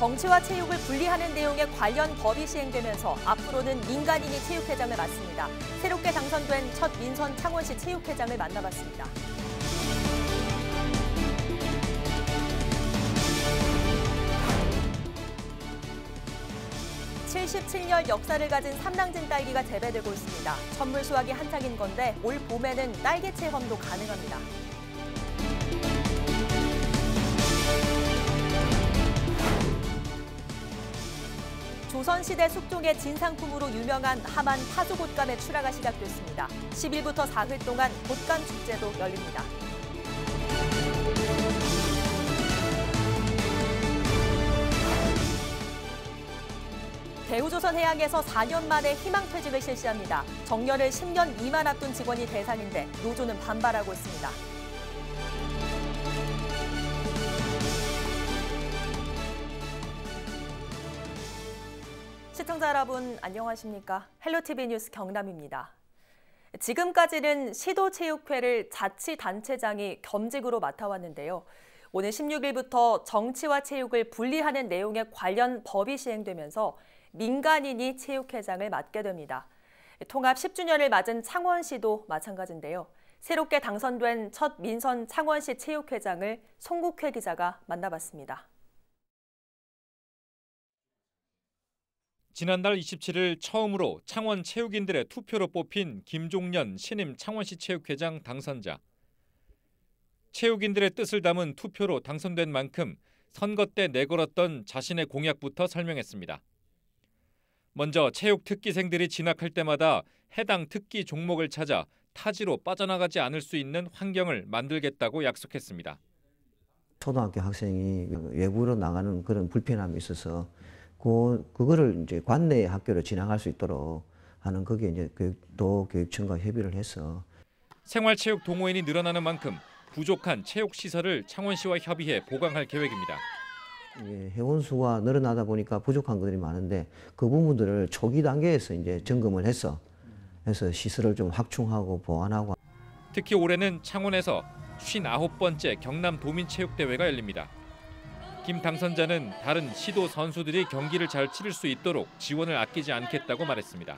정치와 체육을 분리하는 내용의 관련 법이 시행되면서 앞으로는 민간인이 체육회장을 맡습니다. 새롭게 당선된 첫 민선 창원시 체육회장을 만나봤습니다. 77년 역사를 가진 삼낭진 딸기가 재배되고 있습니다. 선물 수확이 한창인 건데 올 봄에는 딸기 체험도 가능합니다. 조선시대 숙종의 진상품으로 유명한 함안 파주곶감의 출하가 시작됐습니다. 10일부터 4일 동안 곶감 축제도 열립니다. 대우조선해양에서 4년 만에 희망퇴직을 실시합니다. 정년을 10년 미만 앞둔 직원이 대상인데 노조는 반발하고 있습니다. 시청자 여러분 안녕하십니까? 헬로티비 뉴스 경남입니다. 지금까지는 시도체육회를 자치단체장이 겸직으로 맡아왔는데요. 오늘 16일부터 정치와 체육을 분리하는 내용의 관련 법이 시행되면서 민간인이 체육회장을 맡게 됩니다. 통합 10주년을 맞은 창원시도 마찬가지인데요. 새롭게 당선된 첫 민선 창원시 체육회장을 송국회 기자가 만나봤습니다. 지난달 27일 처음으로 창원 체육인들의 투표로 뽑힌 김종년 신임 창원시 체육회장 당선자. 체육인들의 뜻을 담은 투표로 당선된 만큼 선거 때 내걸었던 자신의 공약부터 설명했습니다. 먼저 체육 특기생들이 진학할 때마다 해당 특기 종목을 찾아 타지로 빠져나가지 않을 수 있는 환경을 만들겠다고 약속했습니다. 초등학교 학생이 외부로 나가는 그런 불편함이 있어서 그거를 이제 관내 학교로 진학할 수 있도록 하는 거기에 이제 교육청과 협의를 해서 생활체육 동호인이 늘어나는 만큼 부족한 체육 시설을 창원시와 협의해 보강할 계획입니다. 회원수가 늘어나다 보니까 부족한 것들이 많은데 그 부분들을 초기 단계에서 이제 점검을 해서 시설을 좀 확충하고 보완하고. 특히 올해는 창원에서 59번째 경남 도민체육대회가 열립니다. 김 당선자는 다른 시도 선수들이 경기를 잘 치를 수 있도록 지원을 아끼지 않겠다고 말했습니다.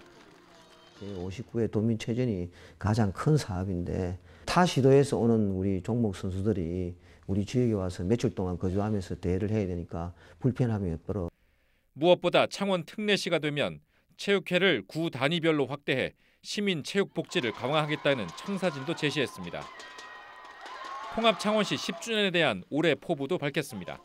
59회 도민체전이 가장 큰 사업인데 타 시도에서 오는 우리 종목 선수들이 우리 지역에 와서 며칠 동안 거주하면서 대회를 해야 되니까 불편함이 없도록. 무엇보다 창원 특례시가 되면 체육회를 구 단위별로 확대해 시민 체육 복지를 강화하겠다는 청사진도 제시했습니다. 통합 창원시 10주년에 대한 올해 포부도 밝혔습니다.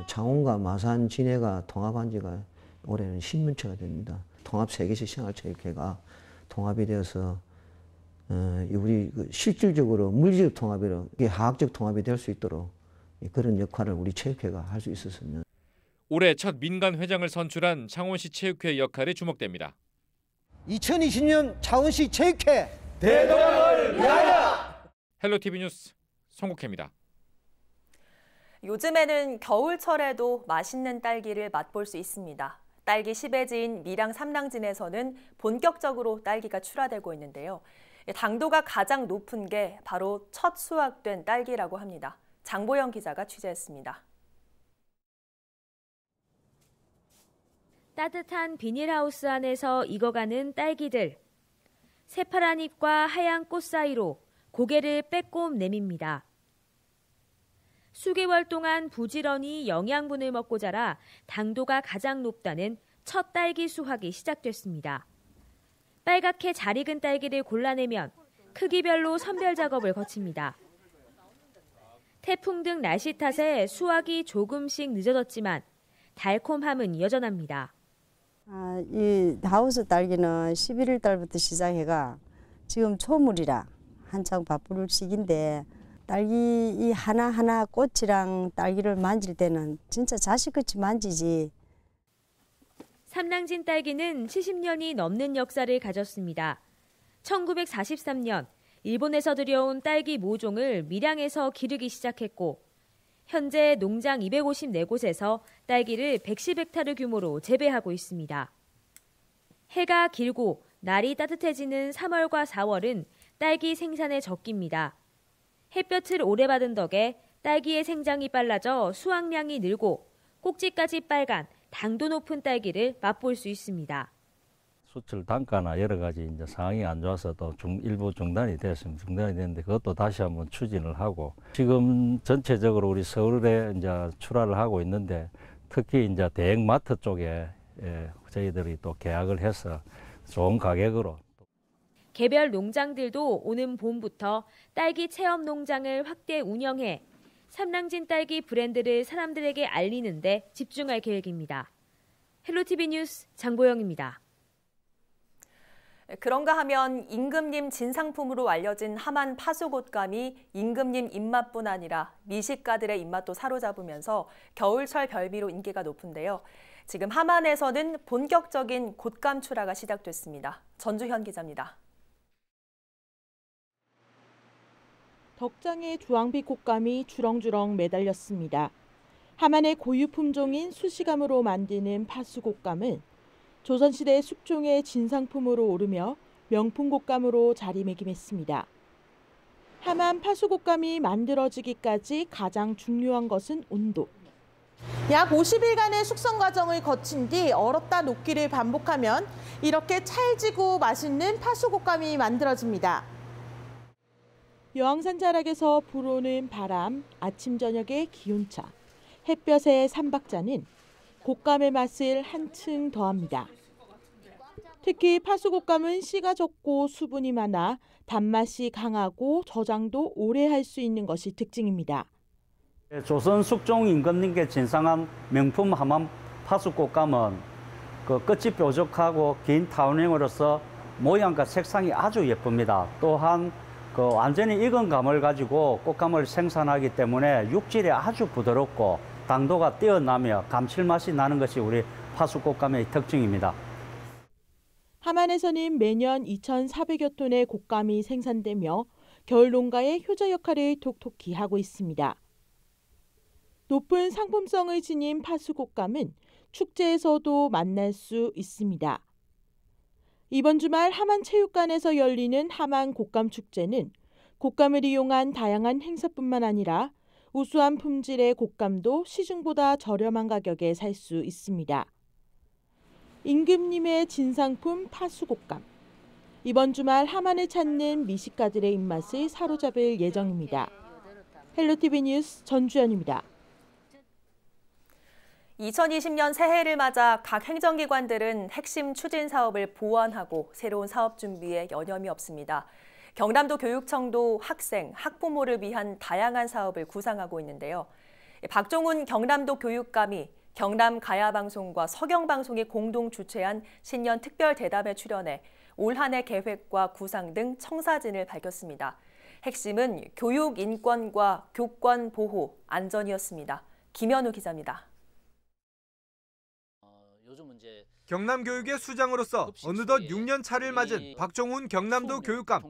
창원과 마산, 진해가 통합한 지가 올해는 10년째가 됩니다. 통합 세계시 생활체육회가 통합이 되어서 우리 실질적으로 물리적 통합이라 화학적 통합이 될 수 있도록 그런 역할을 우리 체육회가 할 수 있었으면. 올해 첫 민간 회장을 선출한 창원시 체육회 역할이 주목됩니다. 2020년 창원시 체육회 대동을 위하여! 헬로티비 뉴스 송국회입니다. 요즘에는 겨울철에도 맛있는 딸기를 맛볼 수 있습니다. 딸기 10회지인 밀양 삼낭진에서는 본격적으로 딸기가 출하되고 있는데요. 당도가 가장 높은 게 바로 첫 수확된 딸기라고 합니다. 장보영 기자가 취재했습니다. 따뜻한 비닐하우스 안에서 익어가는 딸기들. 새파란 잎과 하얀 꽃 사이로 고개를 빼꼼 내밉니다. 수개월 동안 부지런히 영양분을 먹고 자라 당도가 가장 높다는 첫 딸기 수확이 시작됐습니다. 빨갛게 잘 익은 딸기를 골라내면 크기별로 선별 작업을 거칩니다. 태풍 등 날씨 탓에 수확이 조금씩 늦어졌지만 달콤함은 여전합니다. 이 하우스 딸기는 11월 달부터 시작해가 지금 초물이라 한창 바쁠 시기인데 딸기 이 하나하나 꽃이랑 딸기를 만질 때는 진짜 자식같이 만지지. 삼낭진 딸기는 70년이 넘는 역사를 가졌습니다. 1943년 일본에서 들여온 딸기 모종을 밀양에서 기르기 시작했고 현재 농장 254곳에서 딸기를 110헥타르 규모로 재배하고 있습니다. 해가 길고 날이 따뜻해지는 3월과 4월은 딸기 생산의 적기입니다. 햇볕을 오래 받은 덕에 딸기의 생장이 빨라져 수확량이 늘고 꼭지까지 빨간 당도 높은 딸기를 맛볼 수 있습니다. 수출 단가나 여러 가지 이제 상황이 안 좋아서 또 일부 중단이 됐습니다. 중단이 됐는데 그것도 다시 한번 추진을 하고 지금 전체적으로 우리 서울에 이제 출하를 하고 있는데 특히 이제 대형마트 쪽에 저희들이 또 계약을 해서 좋은 가격으로. 개별 농장들도 오는 봄부터 딸기 체험 농장을 확대 운영해 삼랑진 딸기 브랜드를 사람들에게 알리는 데 집중할 계획입니다. 헬로티비 뉴스 장보영입니다. 그런가 하면 임금님 진상품으로 알려진 하만 파수곶감이 임금님 입맛뿐 아니라 미식가들의 입맛도 사로잡으면서 겨울철 별미로 인기가 높은데요. 지금 하만에서는 본격적인 곶감 출하가 시작됐습니다. 전주현 기자입니다. 덕장에 주황빛 곶감이 주렁주렁 매달렸습니다. 하만의 고유 품종인 수시감으로 만드는 파수곶감은 조선시대 숙종의 진상품으로 오르며 명품 곶감으로 자리매김했습니다. 하만 파수곶감이 만들어지기까지 가장 중요한 것은 온도. 약 50일간의 숙성 과정을 거친 뒤 얼었다 녹기를 반복하면 이렇게 찰지고 맛있는 파수곶감이 만들어집니다. 여왕산 자락에서 불어오는 바람, 아침 저녁의 기온차, 햇볕의 삼박자는 곶감의 맛을 한층 더합니다. 특히 파수곶감은 씨가 적고 수분이 많아 단맛이 강하고 저장도 오래 할 수 있는 것이 특징입니다. 조선 숙종 임금님께 진상한 명품 하만 파수곶감은 그 끝이 뾰족하고 긴 타원형으로서 모양과 색상이 아주 예쁩니다. 또한 그 완전히 익은 감을 가지고 곶감을 생산하기 때문에 육질이 아주 부드럽고 당도가 뛰어나며 감칠맛이 나는 것이 우리 파수곶감의 특징입니다. 하만에서는 매년 2,400여 톤의 곶감이 생산되며 겨울 농가의 효자 역할을 톡톡히 하고 있습니다. 높은 상품성을 지닌 파수곶감은 축제에서도 만날 수 있습니다. 이번 주말 하만체육관에서 열리는 하만 곶감 축제는 곶감을 이용한 다양한 행사뿐만 아니라 우수한 품질의 곶감도 시중보다 저렴한 가격에 살 수 있습니다. 임금님의 진상품 파수곶감. 이번 주말 하만을 찾는 미식가들의 입맛을 사로잡을 예정입니다. 헬로티비 뉴스 전주현입니다. 2020년 새해를 맞아 각 행정기관들은 핵심 추진 사업을 보완하고 새로운 사업 준비에 여념이 없습니다. 경남도 교육청도 학생, 학부모를 위한 다양한 사업을 구상하고 있는데요. 박종훈 경남도 교육감이 경남가야방송과 서경방송이 공동 주최한 신년 특별 대담에 출연해 올 한 해 계획과 구상 등 청사진을 밝혔습니다. 핵심은 교육 인권과 교권 보호, 안전이었습니다. 김현우 기자입니다. 경남교육의 수장으로서 어느덧 6년 차를 맞은 박종훈 경남도 교육감.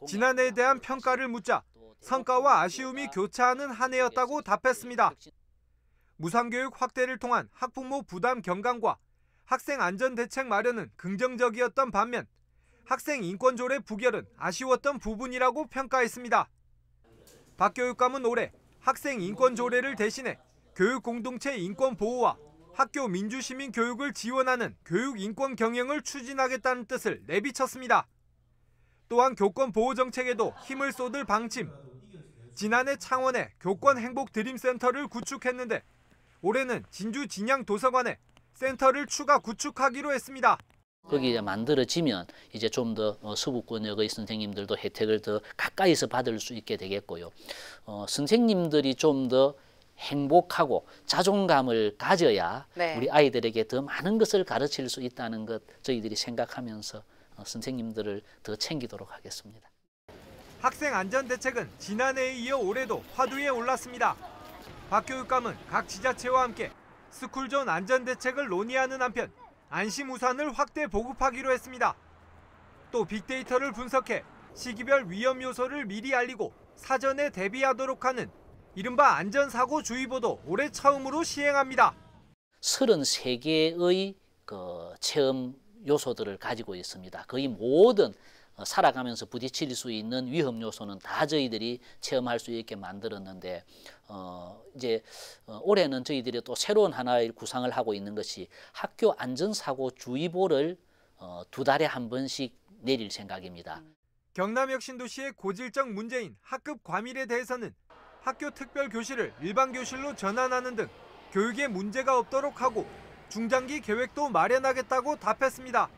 지난해에 대한 평가를 묻자 성과와 아쉬움이 교차하는 한 해였다고 답했습니다. 무상교육 확대를 통한 학부모 부담 경감과 학생 안전 대책 마련은 긍정적이었던 반면 학생 인권 조례 부결은 아쉬웠던 부분이라고 평가했습니다. 박 교육감은 올해 학생 인권 조례를 대신해 교육 공동체 인권 보호와 학교 민주시민 교육을 지원하는 교육 인권 경영을 추진하겠다는 뜻을 내비쳤습니다. 또한 교권 보호 정책에도 힘을 쏟을 방침. 지난해 창원에 교권 행복 드림센터를 구축했는데 올해는 진주 진양 도서관에 센터를 추가 구축하기로 했습니다. 거기 만들어지면 이제 좀 더 서구권역의 선생님들도 혜택을 더 가까이서 받을 수 있게 되겠고요. 선생님들이 좀 더 행복하고 자존감을 가져야 우리 아이들에게 더 많은 것을 가르칠 수 있다는 것 저희들이 생각하면서 선생님들을 더 챙기도록 하겠습니다. 학생 안전 대책은 지난해에 이어 올해도 화두에 올랐습니다. 박 교육감은 각 지자체와 함께 스쿨존 안전 대책을 논의하는 한편 안심 우산을 확대 보급하기로 했습니다. 또 빅데이터를 분석해 시기별 위험 요소를 미리 알리고 사전에 대비하도록 하는 이른바 안전사고주의보도 올해 처음으로 시행합니다. 33개의 체험 요소들을 가지고 있습니다. 거의 모든 살아가면서 부딪힐 수 있는 위험 요소는 다 저희들이 체험할 수 있게 만들었는데 이제 올해는 저희들이 또 새로운 하나의 구상을 하고 있는 것이 학교 안전사고 주의보를 2달에 한 번씩 내릴 생각입니다. 경남혁신도시의 고질적 문제인 학급 과밀에 대해서는 학교 특별교실을 일반교실로 전환하는 등 교육에 문제가 없도록 하고 중장기 계획도 마련하겠다고 답했습니다.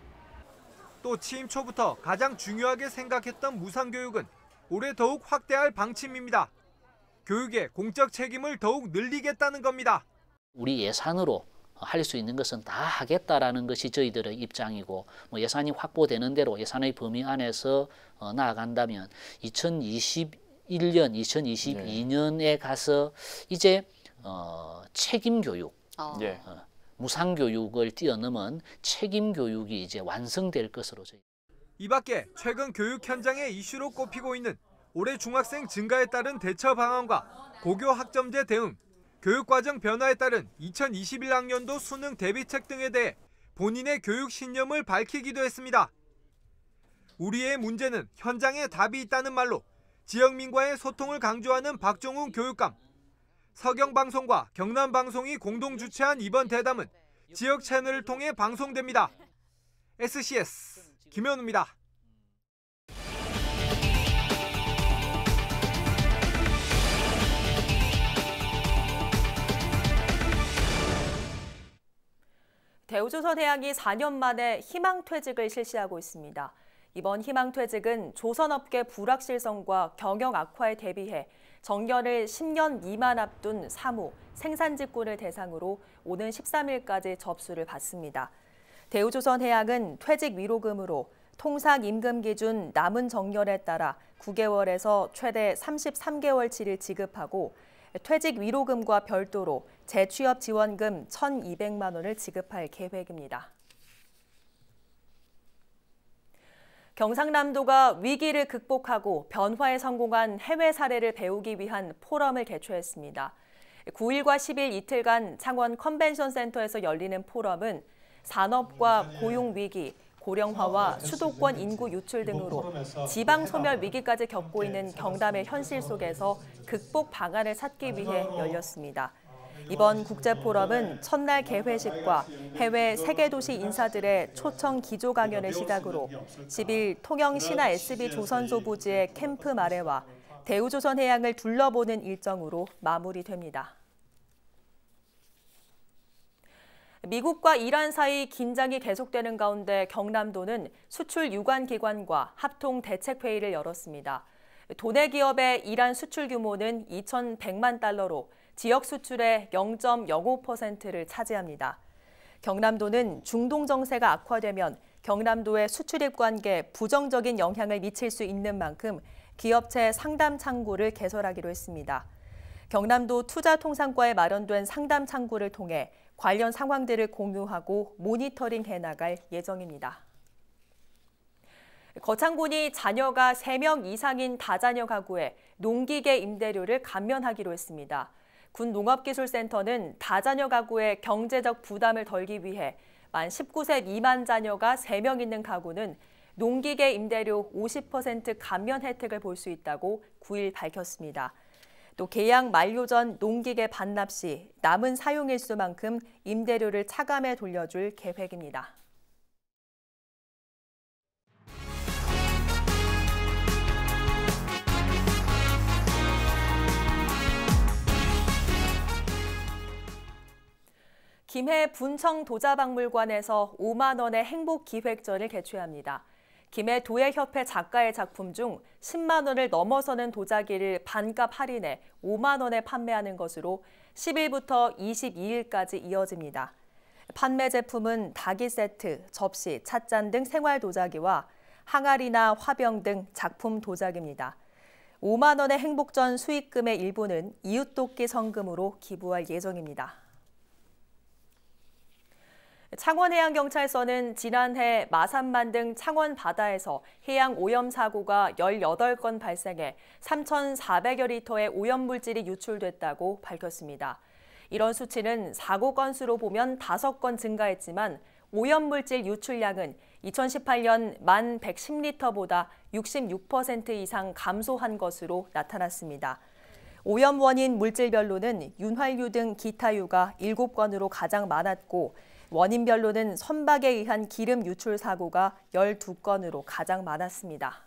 또 취임 초부터 가장 중요하게 생각했던 무상교육은 올해 더욱 확대할 방침입니다. 교육의 공적 책임을 더욱 늘리겠다는 겁니다. 우리 예산으로 할 수 있는 것은 다 하겠다라는 것이 저희들의 입장이고 예산이 확보되는 대로 예산의 범위 안에서 나아간다면 2021년, 2022년에 가서 이제 책임 교육, 무상 교육을 뛰어넘은 책임 교육이 이제 완성될 것으로 저희. 이 밖에 최근 교육 현장의 이슈로 꼽히고 있는 올해 중학생 증가에 따른 대처 방안과 고교 학점제 대응, 교육과정 변화에 따른 2021학년도 수능 대비책 등에 대해 본인의 교육 신념을 밝히기도 했습니다. 우리의 문제는 현장에 답이 있다는 말로 지역민과의 소통을 강조하는 박종훈 교육감. 서경방송과 경남방송이 공동 주최한 이번 대담은 지역 채널을 통해 방송됩니다. SCS 김현우입니다. 대우조선해양이 4년 만에 희망퇴직을 실시하고 있습니다. 이번 희망퇴직은 조선업계 불확실성과 경영 악화에 대비해 정년을 10년 미만 앞둔 사무, 생산 직군을 대상으로 오는 13일까지 접수를 받습니다. 대우조선해양은 퇴직 위로금으로 통상 임금 기준 남은 정년에 따라 9개월에서 최대 33개월치를 지급하고 퇴직 위로금과 별도로 재취업 지원금 1,200만 원을 지급할 계획입니다. 경상남도가 위기를 극복하고 변화에 성공한 해외 사례를 배우기 위한 포럼을 개최했습니다. 9일과 10일 이틀간 창원 컨벤션 센터에서 열리는 포럼은 산업과 고용 위기, 고령화와 수도권 인구 유출 등으로 지방 소멸 위기까지 겪고 있는 경남의 현실 속에서 극복 방안을 찾기 위해 열렸습니다. 이번 국제포럼은 첫날 개회식과 해외 세계도시 인사들의 초청 기조 강연을 시작으로 10일 통영 신화 SB조선소 부지의 캠프 마레와 대우조선해양을 둘러보는 일정으로 마무리됩니다. 미국과 이란 사이 긴장이 계속되는 가운데 경남도는 수출 유관기관과 합동대책회의를 열었습니다. 도내 기업의 이란 수출 규모는 2,100만 달러로 지역 수출의 0.05%를 차지합니다. 경남도는 중동 정세가 악화되면 경남도의 수출입 관계에 부정적인 영향을 미칠 수 있는 만큼 기업체 상담 창구를 개설하기로 했습니다. 경남도 투자통상과에 마련된 상담 창구를 통해 관련 상황들을 공유하고 모니터링해 나갈 예정입니다. 거창군이 자녀가 3명 이상인 다자녀 가구에 농기계 임대료를 감면하기로 했습니다. 군 농업기술센터는 다자녀 가구의 경제적 부담을 덜기 위해 만 19세 미만 자녀가 3명 있는 가구는 농기계 임대료 50% 감면 혜택을 볼 수 있다고 9일 밝혔습니다. 또 계약 만료 전 농기계 반납 시 남은 사용일수만큼 임대료를 차감해 돌려줄 계획입니다. 김해 분청도자박물관에서 5만 원의 행복기획전을 개최합니다. 김해 도예협회 작가의 작품 중 10만 원을 넘어서는 도자기를 반값 할인해 5만 원에 판매하는 것으로 10일부터 22일까지 이어집니다. 판매 제품은 닭이 세트, 접시, 찻잔 등 생활 도자기와 항아리나 화병 등 작품 도자기입니다. 5만 원의 행복전 수익금의 일부는 이웃돕기 성금으로 기부할 예정입니다. 창원해양경찰서는 지난해 마산만 등 창원 바다에서 해양 오염 사고가 18건 발생해 3,400여 리터의 오염물질이 유출됐다고 밝혔습니다. 이런 수치는 사고 건수로 보면 5건 증가했지만 오염물질 유출량은 2018년 1110리터보다 66% 이상 감소한 것으로 나타났습니다. 오염 원인 물질별로는 윤활유 등 기타유가 7건으로 가장 많았고 원인별로는 선박에 의한 기름 유출 사고가 12건으로 가장 많았습니다.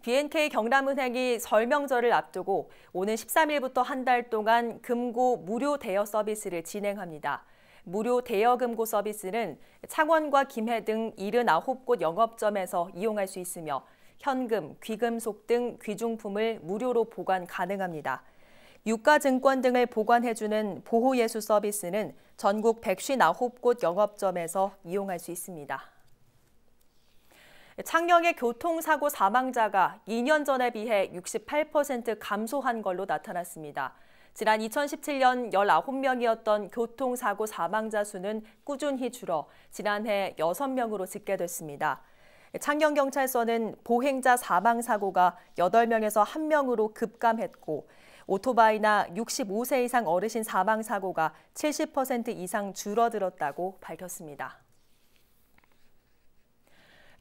B&K 경남은행이 설 명절을 앞두고 오는 13일부터 한 달 동안 금고 무료 대여 서비스를 진행합니다. 무료 대여 금고 서비스는 창원과 김해 등 79곳 영업점에서 이용할 수 있으며 현금, 귀금속 등 귀중품을 무료로 보관 가능합니다. 유가증권 등을 보관해주는 보호예수 서비스는 전국 159곳 영업점에서 이용할 수 있습니다. 창녕의 교통사고 사망자가 2년 전에 비해 68% 감소한 걸로 나타났습니다. 지난 2017년 19명이었던 교통사고 사망자 수는 꾸준히 줄어 지난해 6명으로 집계됐습니다. 창녕경찰서는 보행자 사망사고가 8명에서 1명으로 급감했고 오토바이나 65세 이상 어르신 사망사고가 70% 이상 줄어들었다고 밝혔습니다.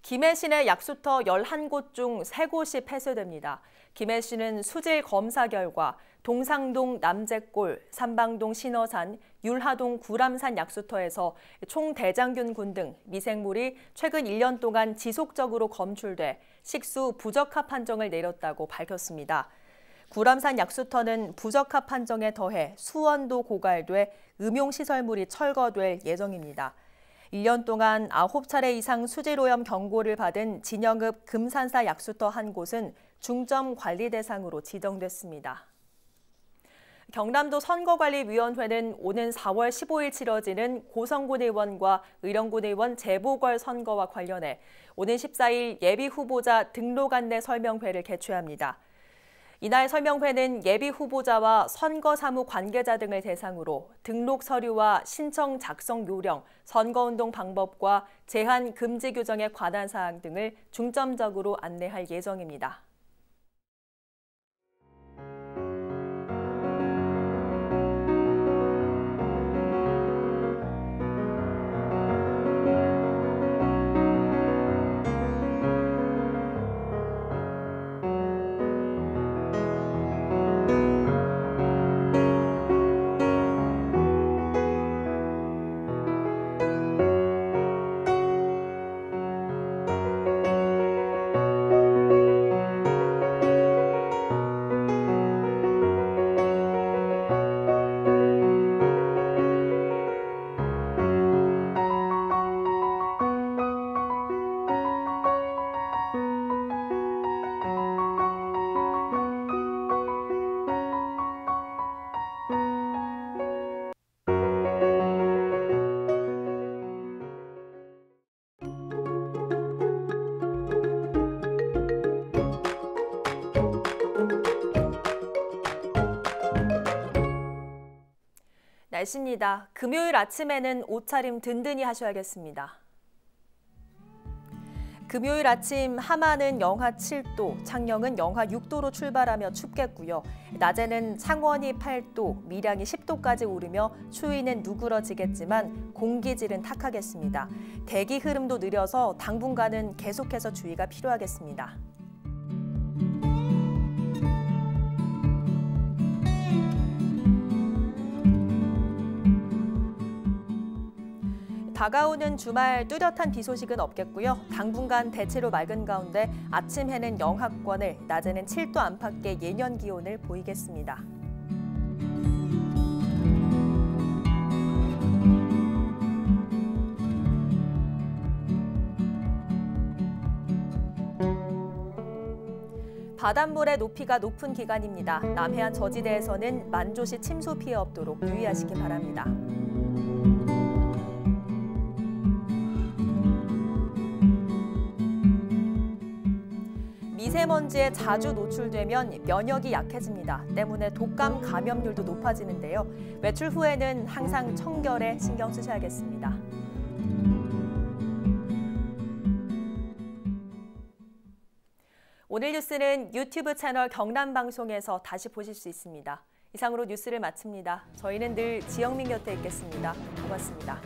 김해시내 약수터 11곳 중 3곳이 폐쇄됩니다. 김해시는 수질 검사 결과 동상동 남재골, 삼방동 신어산, 율하동 구람산 약수터에서 총대장균군 등 미생물이 최근 1년 동안 지속적으로 검출돼 식수 부적합 판정을 내렸다고 밝혔습니다. 구람산 약수터는 부적합 판정에 더해 수원도 고갈돼 음용시설물이 철거될 예정입니다. 1년 동안 9차례 이상 수질오염 경고를 받은 진영읍 금산사 약수터 한 곳은 중점 관리 대상으로 지정됐습니다. 경남도 선거관리위원회는 오는 4월 15일 치러지는 고성군 의원과 의령군 의원 재보궐 선거와 관련해 오는 14일 예비후보자 등록 안내 설명회를 개최합니다. 이날 설명회는 예비 후보자와 선거 사무 관계자 등을 대상으로 등록 서류와 신청 작성 요령, 선거운동 방법과 제한 금지 규정에 관한 사항 등을 중점적으로 안내할 예정입니다. 날씨입니다. 금요일 아침에는 옷차림 든든히 하셔야겠습니다. 금요일 아침 함안은 영하 7도, 창녕은 영하 6도로 출발하며 춥겠고요. 낮에는 창원이 8도, 밀양이 10도까지 오르며 추위는 누그러지겠지만 공기질은 탁하겠습니다. 대기 흐름도 느려서 당분간은 계속해서 주의가 필요하겠습니다. 다가오는 주말 뚜렷한 비 소식은 없겠고요. 당분간 대체로 맑은 가운데 아침 해는 영하권을, 낮에는 7도 안팎의 예년 기온을 보이겠습니다. 바닷물의 높이가 높은 기간입니다. 남해안 저지대에서는 만조시 침수 피해 없도록 유의하시기 바랍니다. 미세먼지에 자주 노출되면 면역이 약해집니다. 때문에 독감 감염률도 높아지는데요. 외출 후에는 항상 청결에 신경 쓰셔야겠습니다. 오늘 뉴스는 유튜브 채널 경남방송에서 다시 보실 수 있습니다. 이상으로 뉴스를 마칩니다. 저희는 늘 지영민 곁에 있겠습니다. 고맙습니다.